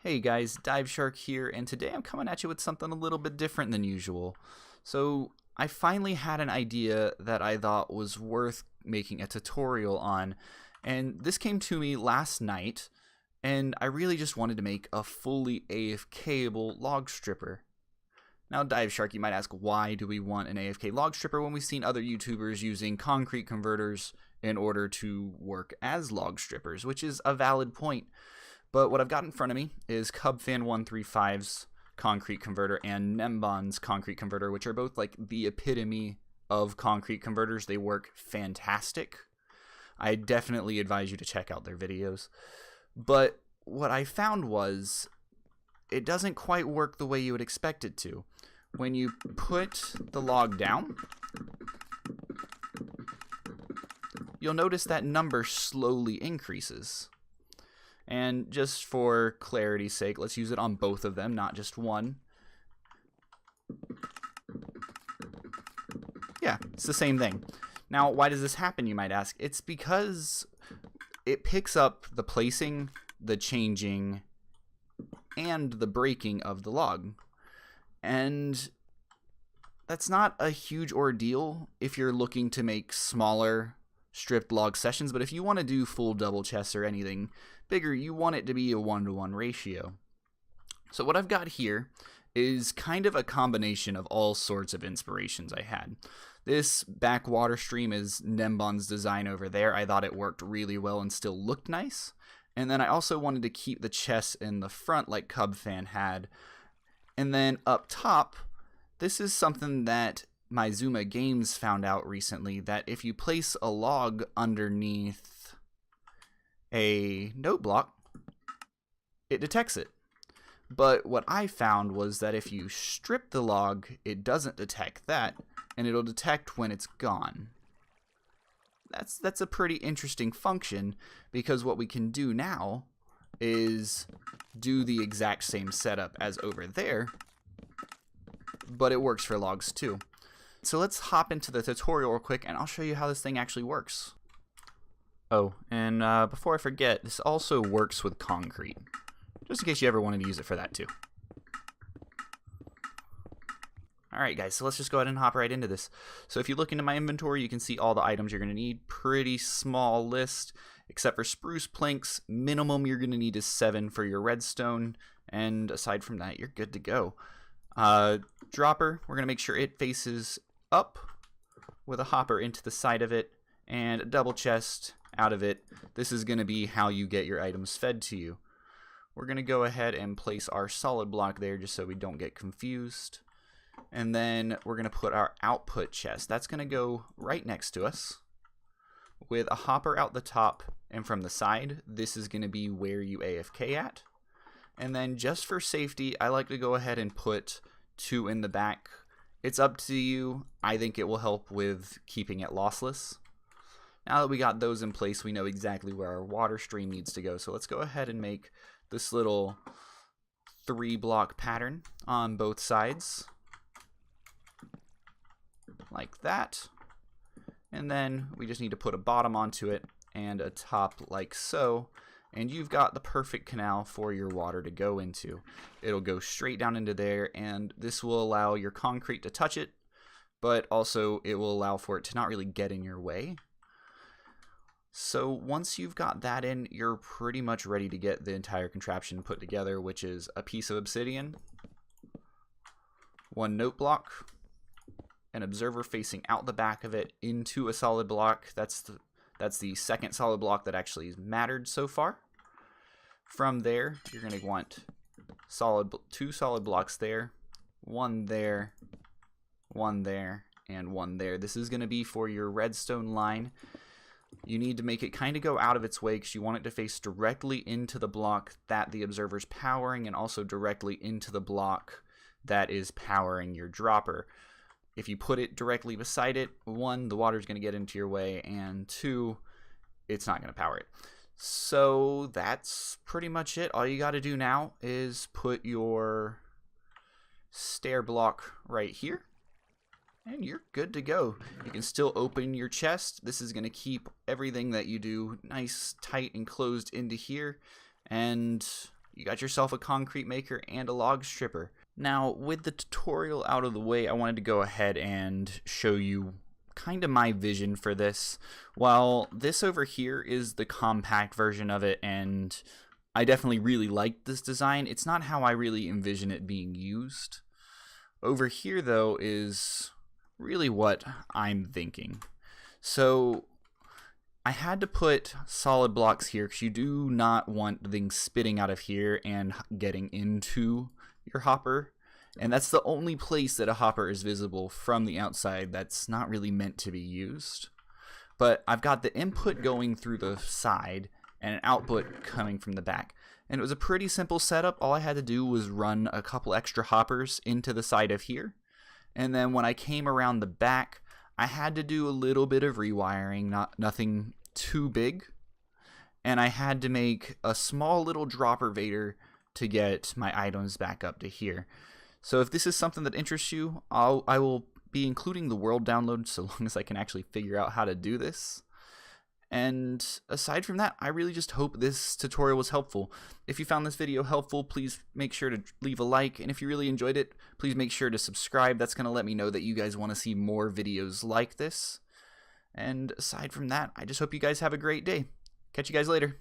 Hey guys, Dive Shark here, and today I'm coming at you with something a little bit different than usual. So, I finally had an idea that I thought was worth making a tutorial on, and this came to me last night, and I really just wanted to make a fully AFK-able log stripper. Now, Dive Shark, you might ask, why do we want an AFK log stripper when we've seen other YouTubers using concrete converters in order to work as log strippers, which is a valid point. But what I've got in front of me is CubFan135's concrete converter and Nembon's concrete converter, which are both like the epitome of concrete converters. They work fantastic. I definitely advise you to check out their videos. But what I found was it doesn't quite work the way you would expect it to. When you put the log down, you'll notice that number slowly increases. And just for clarity's sake, let's use it on both of them, not just one. Yeah, it's the same thing. Now, why does this happen, you might ask? It's because it picks up the placing, the changing, and the breaking of the log. And that's not a huge ordeal if you're looking to make smaller stripped log sessions, but if you want to do full double chests or anything bigger, you want it to be a 1-to-1 ratio. So what I've got here is kind of a combination of all sorts of inspirations I had. This backwater stream is Nembon's design over there. I thought it worked really well and still looked nice. And then I also wanted to keep the chests in the front like CubFan had. And then up top, this is something that Zuma Games found out recently, that if you place a log underneath a note block, it detects it. But what I found was that if you strip the log, it doesn't detect that, and it'll detect when it's gone. That's a pretty interesting function, because what we can do now is do the exact same setup as over there, but it works for logs too. So let's hop into the tutorial real quick and I'll show you how this thing actually works. Oh, and before I forget, this also works with concrete, just in case you ever wanted to use it for that too. Alright guys, so let's just go ahead and hop right into this. So if you look into my inventory, you can see all the items you're going to need. Pretty small list, except for spruce planks. Minimum you're going to need is 7 for your redstone, and aside from that, you're good to go. Dropper, we're going to make sure it faces up with a hopper into the side of it, and a double chest out of it. This is going to be how you get your items fed to you. We're going to go ahead and place our solid block there just so we don't get confused. And then we're going to put our output chest. That's going to go right next to us with a hopper out the top, and from the side, this is going to be where you AFK at. And then just for safety, I like to go ahead and put 2 in the back. It's up to you. I think it will help with keeping it lossless. Now that we got those in place, we know exactly where our water stream needs to go. So let's go ahead and make this little 3-block pattern on both sides. Like that. And then we just need to put a bottom onto it and a top like so. And you've got the perfect canal for your water to go into. It'll go straight down into there, and this will allow your concrete to touch it, but also it will allow for it to not really get in your way. So once you've got that in, you're pretty much ready to get the entire contraption put together, which is a piece of obsidian, 1 note block, an observer facing out the back of it into a solid block. That's the second solid block that actually mattered so far. From there, you're going to want 2 solid blocks there, 1 there, 1 there, and 1 there. This is going to be for your redstone line. You need to make it kind of go out of its way because you want it to face directly into the block that the observer's powering, and also directly into the block that is powering your dropper. If you put it directly beside it, 1, the water's going to get into your way, and 2, it's not going to power it. So that's pretty much it. All you got to do now is put your stair block right here, and you're good to go. You can still open your chest. This is going to keep everything that you do nice, tight, and closed into here, and you got yourself a concrete maker and a log stripper. Now, with the tutorial out of the way, I wanted to go ahead and show you kind of my vision for this. While this over here is the compact version of it, and I definitely really like this design, it's not how I really envision it being used. Over here, though, is really what I'm thinking. So I had to put solid blocks here because you do not want things spitting out of here and getting into your hopper. And that's the only place that a hopper is visible from the outside that's not really meant to be used. But I've got the input going through the side and an output coming from the back. And it was a pretty simple setup. All I had to do was run a couple extra hoppers into the side of here. And then when I came around the back, I had to do a little bit of rewiring, nothing too big. And I had to make a small little dropper vader to get my items back up to here. So if this is something that interests you, I will be including the world download so long as I can actually figure out how to do this. And aside from that, I really just hope this tutorial was helpful. If you found this video helpful, please make sure to leave a like. And if you really enjoyed it, please make sure to subscribe. That's going to let me know that you guys want to see more videos like this. And aside from that, I just hope you guys have a great day. Catch you guys later.